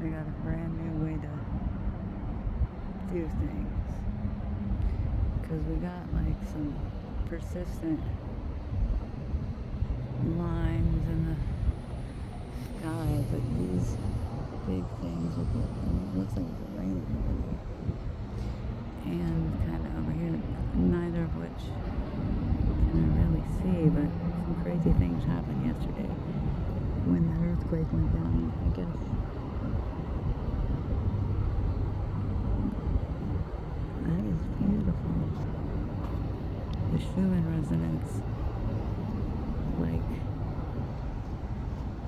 we got a brand new way to do things. Because we got like some persistent lines in the sky, but these big things with it, it looks like it's raining over there. And kind of over here, neither of which can I really see, but some crazy things happened yesterday when that earthquake went down, I guess. That is beautiful. The Schumann resonance, like,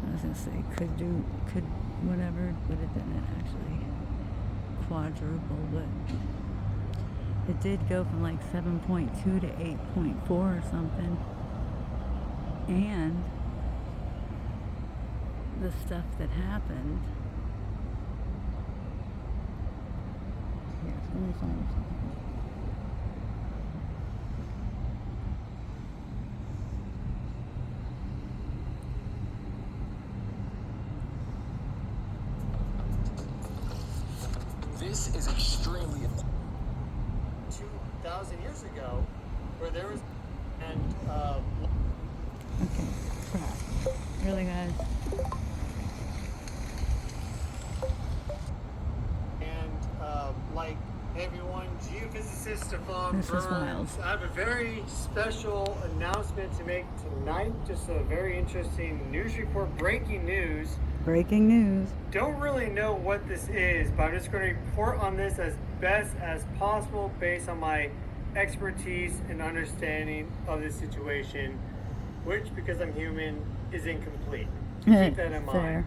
I was gonna say could whatever, but it didn't actually quadruple, but it did go from like 7.2 to 8.4 or something. And the stuff that happened. Here, let me find something. This is extremely 2,000 years ago, where there was Okay, crap. Really, guys? Like, hey everyone, geophysicist Stefan This is Burns. wild. I have a very special announcement to make tonight. Just a very interesting news report, breaking news. Breaking news. Don't really know what this is, but I'm just going to report on this as best as possible based on my expertise and understanding of the situation, which, because I'm human, is incomplete. Keep that in mind. Fair.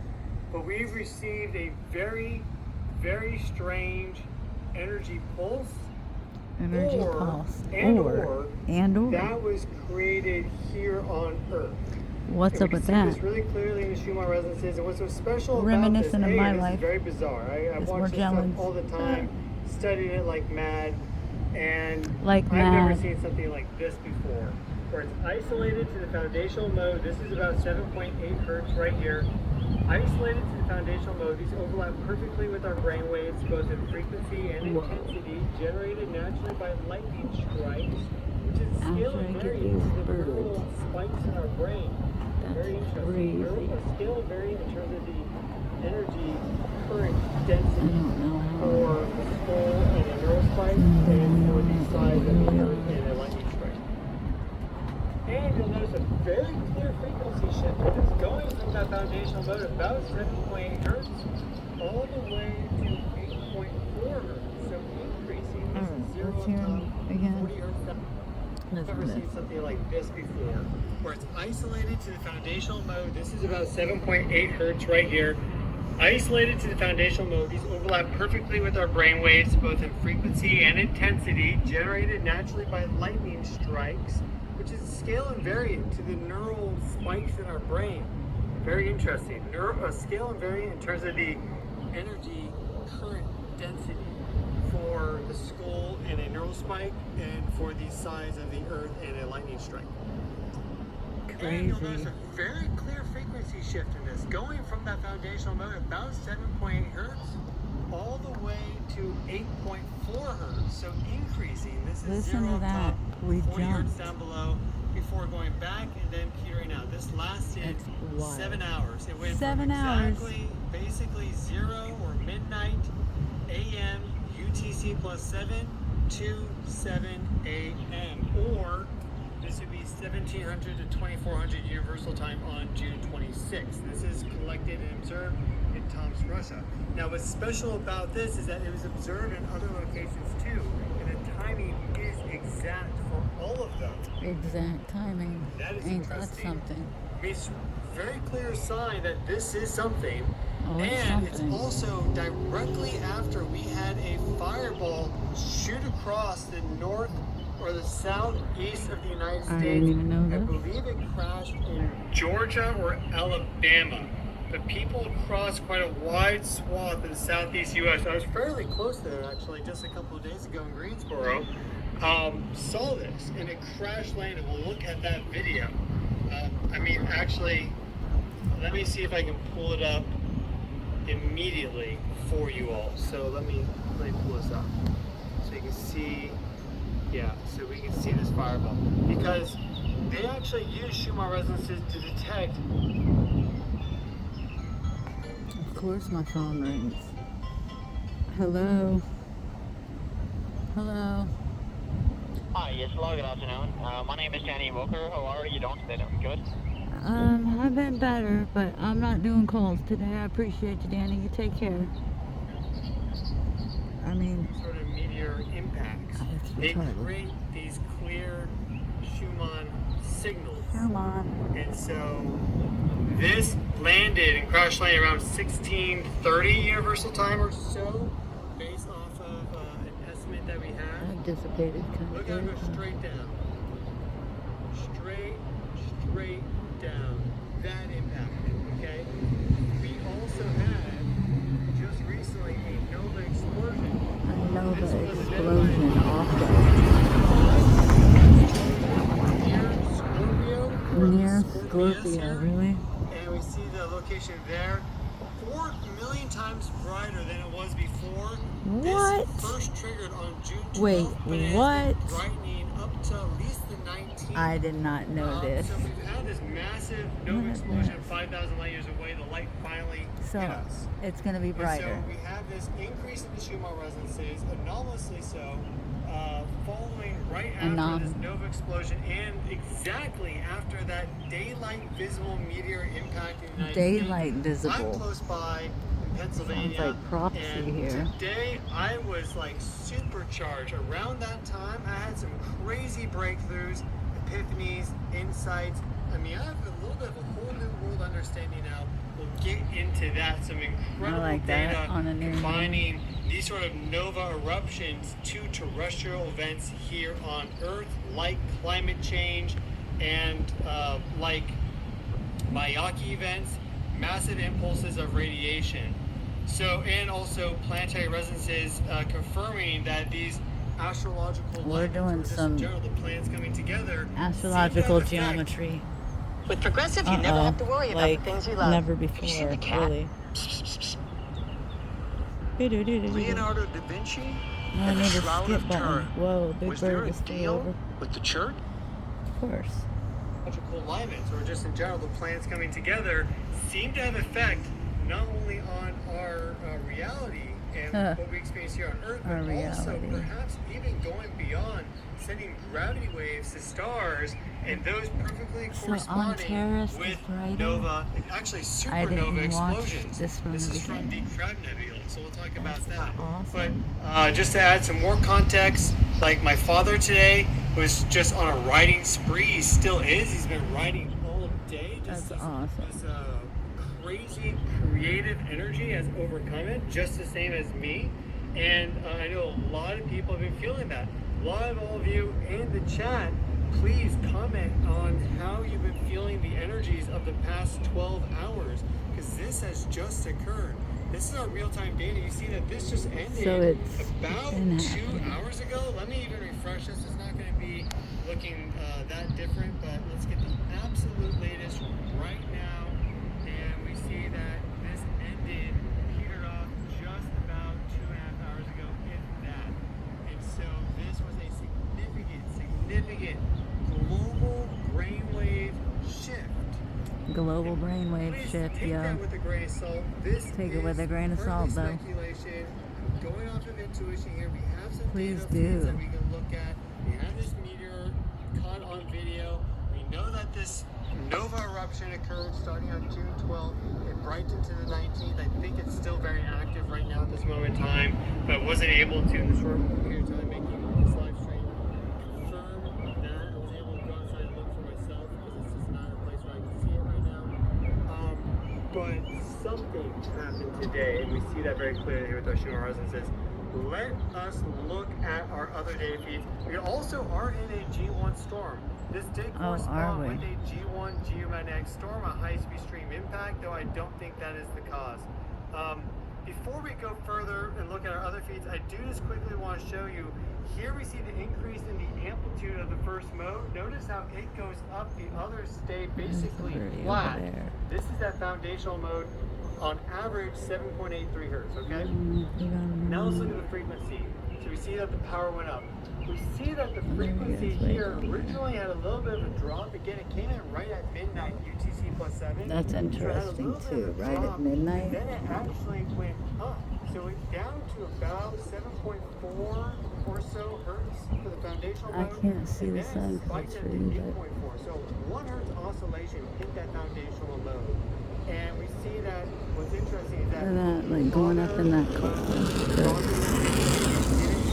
But we've received a very, very strange energy pulse. Energy or, pulse. And Or. that was created here on Earth. What's And up we with can see that? this really clearly in the Schumann resonances. And what's so special Reminiscent about of this, my this life. is very bizarre. I've It's watched this stuff Morgellons. all the time, studied it like mad, and Like I've never mad. seen something like this before. Where it's isolated to the foundational mode. This is about 7.8 hertz right here. Isolated to the foundational mode, these overlap perfectly with our brain waves, both in frequency and intensity, generated naturally by lightning strikes, which is scale After I get variant these to the birds. neural spikes in our brain. Very That's interesting. crazy. A scale variant in terms of the energy current I density don't know how. for the skull and a neural spike, and for the size of the earth and a lightning strike. And you'll notice a very clear frequency shift when it's going from that foundational mode about 7.8 hertz all the way to 8.4 hertz. So increasing. This is zero Let's up hear top, 'em again. 40 hertz down. I've Listen never to seen this. something like this before, where it's isolated to the foundational mode. This is about 7.8 hertz right here. Isolated to the foundational mode, these overlap perfectly with our brain waves, both in frequency and intensity, generated naturally by lightning strikes, which is scale invariant to the neural spikes in our brain. Very interesting. Scale invariant in terms of the energy current density for the skull and a neural spike, and for the size of the earth and a lightning strike. And you'll notice Crazy. a very clear frequency shift in this, going from that foundational mode about 7.8 hertz all the way to 8.4 hertz. So increasing. This is Listen zero to up that. top, We 40 hertz jumped. down below, before going back and then petering out. This lasted That's wild. 7 hours. It went 7 from hours. exactly, basically 0 or midnight a.m. UTC plus 7 to 7 a.m. Or this would be 1700 to 2400 Universal Time on June 26th. This is collected and observed in Tomsk, Russia. Now, what's special about this is that it was observed in other locations too, and the timing is exact for all of them. Exact timing. That is Ain't that interesting. something? It's a very clear sign that this is something. Oh, it's And something. it's also directly after we had a fireball shoot across the north or the southeast of the United States. I didn't even know I that. believe it crashed in Georgia or Alabama. But people across quite a wide swath in the southeast U.S. I was fairly close there actually just a couple of days ago in Greensboro. Saw this and it crash landed. We'll look at that video. Actually, let me see if I can pull it up. It immediately for you all. So let me pull this up so you can see. Yeah, so we can see this fireball because they actually use Schumann resonances to detect. Of course, my phone rings. Hello. Hello. Hi, yes, hello, good afternoon. My name is Danny Walker. How are you doing today? Doing good? I've been better, but I'm not doing calls today. I appreciate you, Danny. You take care. I mean, Sort of meteor impacts. That's They retarded. create these clear Schumann signals. come on. And so this landed and crash landed around 1630 Universal Time or so, based off of an estimate that we have. I've dissipated kind Look of how it good. goes straight down. Straight down. That impacted, okay? We also had, just recently, a Nova explosion. I know This the was explosion identified off near Scorpio. near Scorpius Scorpio, here. really? And we see the location there. 4 million times brighter than it was before. What? This first triggered on June 12th, Wait, but it has what? been brightening up to at least the 19th. I did not know this. So we've had this massive Nova What is explosion this? 5,000 light years away. The light finally So hit us. it's gonna be And brighter. so we have this increase in the Schumann resonances, anomalously so, following right after this Nova explosion and exactly after that daylight visible meteor impact in the United Daylight States. visible. I'm close by in Pennsylvania. Sounds like prophecy and here. Today I was like supercharged. Around that time, I had some crazy breakthroughs, epiphanies, insights. I mean, I have a little bit of a whole new world understanding now. We'll get into that. Some incredible like that data on a new combining these sort of nova eruptions to terrestrial events here on Earth, like climate change and like Miyake events, massive impulses of radiation. So, and also planetary resonances confirming that these astrological We're alignments, doing or just some in general, the planets coming together, Astrological seem to have effect. geometry. With Progressive, you never have to worry about Like the things you love. never Have you seen before, the cat? really. Leonardo da Vinci I and the need a Shroud skip of button. Turin. Whoa, big Was there bird a is still deal over. with the church? Of course. Astrological alignments, or just in general, the planets coming together, seem to have effect not only on our reality and what we experience here on Earth, but Our also reality. perhaps even going beyond, sending gravity waves to stars, and those perfectly So corresponding Antares is with brighter? nova, actually I didn't supernova watch explosions. this from the is from the beginning. Crab Nebula, so we'll talk about That's that. awesome. But just to add some more context, like my father today was just on a writing spree. He still is. He's been writing all day. Just That's awesome. This crazy creative energy has overcome it, just the same as me. And I know a lot of people have been feeling that. A lot of all of you in the chat, please comment on how you've been feeling the energies of the past 12 hours, because this has just occurred. This is our real-time data. You see that this just ended So it's about been 2 happening. hours ago. Let me even refresh this. It's not going to be looking that different, but let's get the absolute latest right now. And we see that this ended, petered off just about 2.5 hours ago, if that. And so this was a significant global brainwave shift. Global brainwave Please shift, take yo. that with a grain of salt. This Take it with a grain of is salt, purely though. speculation. Going off of intuition here, we have some Please data feeds do. that we can look at. We have this meteor caught on video. We know that this nova eruption occurred starting on June 12th. It brightened to the 19th. I think it's still very active right now at this moment in time, but wasn't able to in the short period of time making this live stream confirm that. I was able to go outside and look for myself because it's just not a place where I can see it right now. But something happened today, and we see that very clearly here with our Schumann resonances. Let us look at our other data feeds. We also are in a G1 storm. This did are correspond we? with a G1 geomagnetic storm, a high-speed stream impact, though I don't think that is the cause. Before we go further and look at our other feeds, I do just quickly want to show you, here we see the increase in the amplitude of the first mode. Notice how it goes up, the others stay basically It's already over flat. there. This is that foundational mode. on average 7.83 hertz, okay? You Now let's got look at the frequency. So we see that the power went up. We see that the frequency here originally had a little bit of a drop. Again, it came in right at midnight, UTC plus 7. That's So it had a interesting little bit too, of a right drop, at midnight. Then it actually went up. So it down to about 7.4 or so hertz for the foundational I mode. can't see and the then sun it spiked clips up for to you, but 8.4. So 1 hertz oscillation hit that foundational mode. And we see that what's interesting is that look at that, like going up in that didn't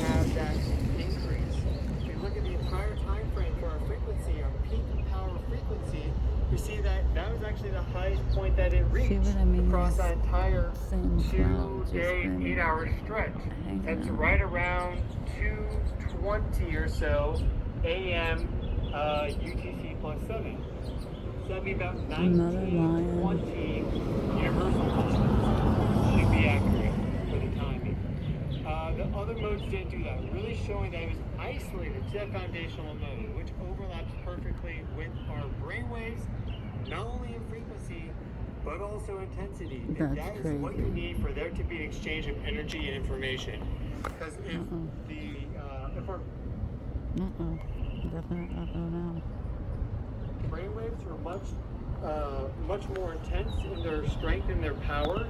have that increase. If you look at the entire time frame for our frequency, our peak power frequency, we see that that was actually the highest point that it reached what I mean? across that entire Same cloud, just 2-day, been 8-hour stretch. hanging That's out. right around 2:20 or so a.m. UTC plus 7. So that'd be about Another lion. 19:20 universal time to be accurate for the timing. The other modes didn't do that, really showing that it was isolated to that foundational mode, which overlaps perfectly with our brainwaves, not only in frequency, but also intensity. And That's that is what you crazy. need for there to be an exchange of energy and information. Because if if our Definitely not now. brainwaves are much more intense in their strength and their power.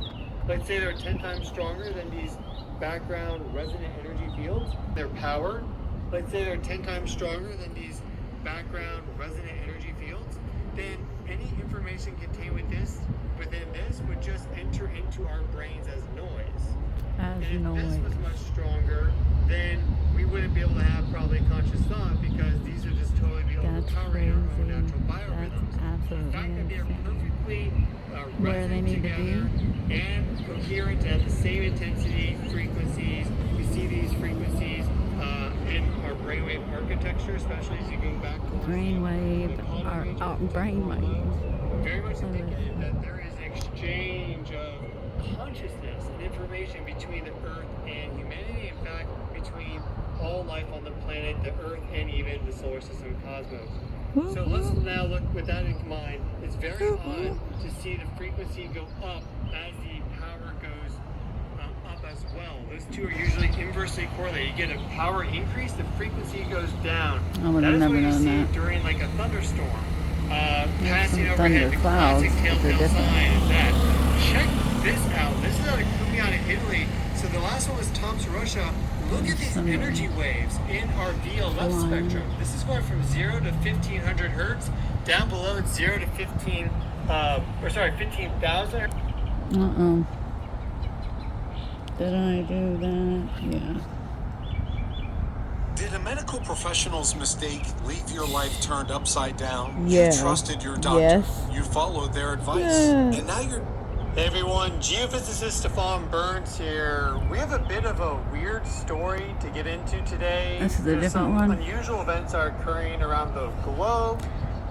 Let's say they're 10 times stronger than these background resonant energy fields. Their power, let's say they're 10 times stronger than these background resonant energy fields, then any information contained within this would just enter into our brains as noise. As And if this was noise. much stronger, then we wouldn't be able to have probably conscious thought because these would just totally be That's overpowering our own crazy. natural That's biorhythms. The absolutely fact that they're insane. perfectly Where they resonant need to together and coherent at the same intensity frequencies. We see these frequencies in our brainwave architecture, especially as you go back towards Brainwave, the quantum our region, brainwave. very much indicative that there is an exchange of consciousness and information between the Earth and humanity. In fact, between all life on the planet, the Earth, and even the solar system cosmos. So let's now look with that in mind. It's very odd to see the frequency go up as the power goes up as well. Those two are usually inversely correlated. You get a power increase, the frequency goes down. I would have That is never what you known see that. during like a thunderstorm. Passing some overhead, thunder the clouds, classic but they're telltale different. sign is that. Check this out. This is out of Cumiana, Italy. So the last one was Tom's Russia. Look at these Thunder. energy waves in our VLF Line. spectrum. This is going from 0 to 1500 hertz. Down below it's 0 to 15,000. Did I do that? Yeah. Did a medical professional's mistake leave your life turned upside down? Yeah. You trusted your doctor. Yes. You followed their advice. Yeah. And now you're Hey everyone, geophysicist Stefan Burns here. We have a bit of a weird story to get into today. This is a There's different some one? unusual events are occurring around the globe.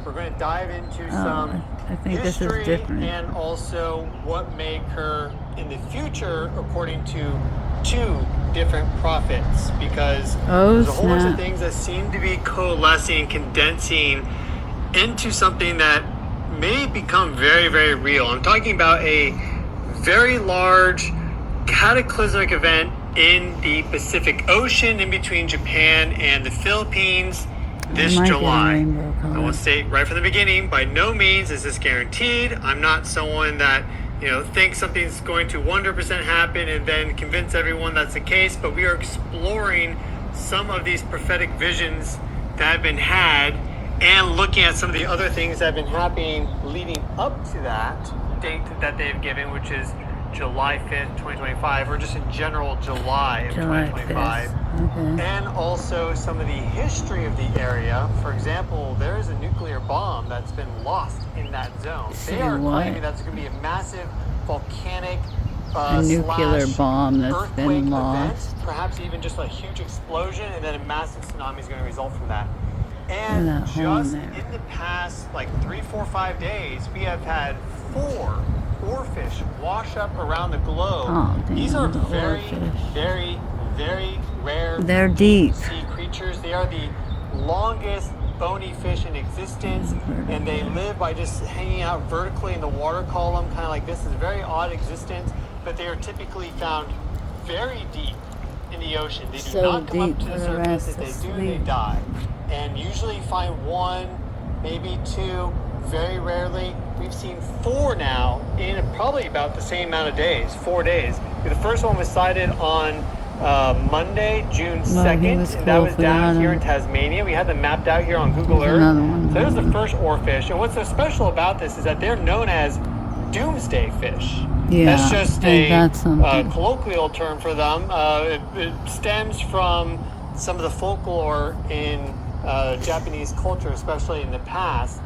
We're going to dive into some I think this is history different. and also what may occur in the future according to 2 different prophets, because Oh, there's a whole bunch of snap. things that seem to be coalescing, condensing into something that may become very, very real. I'm talking about a very large cataclysmic event in the Pacific Ocean in between Japan and the Philippines this might get a July. rainbow I color. will state right from the beginning, by no means is this guaranteed. I'm not someone that thinks something's going to 100% happen and then convince everyone that's the case, but we are exploring some of these prophetic visions that have been had and looking at some of the other things that have been happening leading up to that date that they've given, which is July 5th, 2025, or just in general July of July 2025. 5th. Okay. And also some of the history of the area. For example, there is a nuclear bomb that's been lost in that zone. Say They are what? claiming that's going to be a massive volcanic A nuclear slash bomb that's earthquake been event, lost. perhaps even just a huge explosion, and then a massive tsunami is going to result from that. Look And at that hole in just there. in the past 3, 4, 5 days, we have had 4 oarfish wash up around the globe. Oh, damn, These are the very, oarfish. very, very rare They're deep. sea creatures. They are the longest bony fish in existence, and they live by just hanging out vertically in the water column, kind of like this. Is a very odd existence, but they are typically found very deep in the ocean. They do So not come up deep to for the the surface. rest If to they do, they sleep. die. And usually you find one, maybe two, very rarely. We've seen 4 now in probably about the same amount of days, 4 days. The first one was sighted on Monday, June 2nd, was and that cool was for down that here one. in Tasmania. We had them mapped out here on Google There's Earth. another one So there's the down first oarfish. And what's so special about this is that they're known as doomsday fish. Yeah, That's just ain't that something? a colloquial term for them. It stems from some of the folklore in Japanese culture, especially in the past.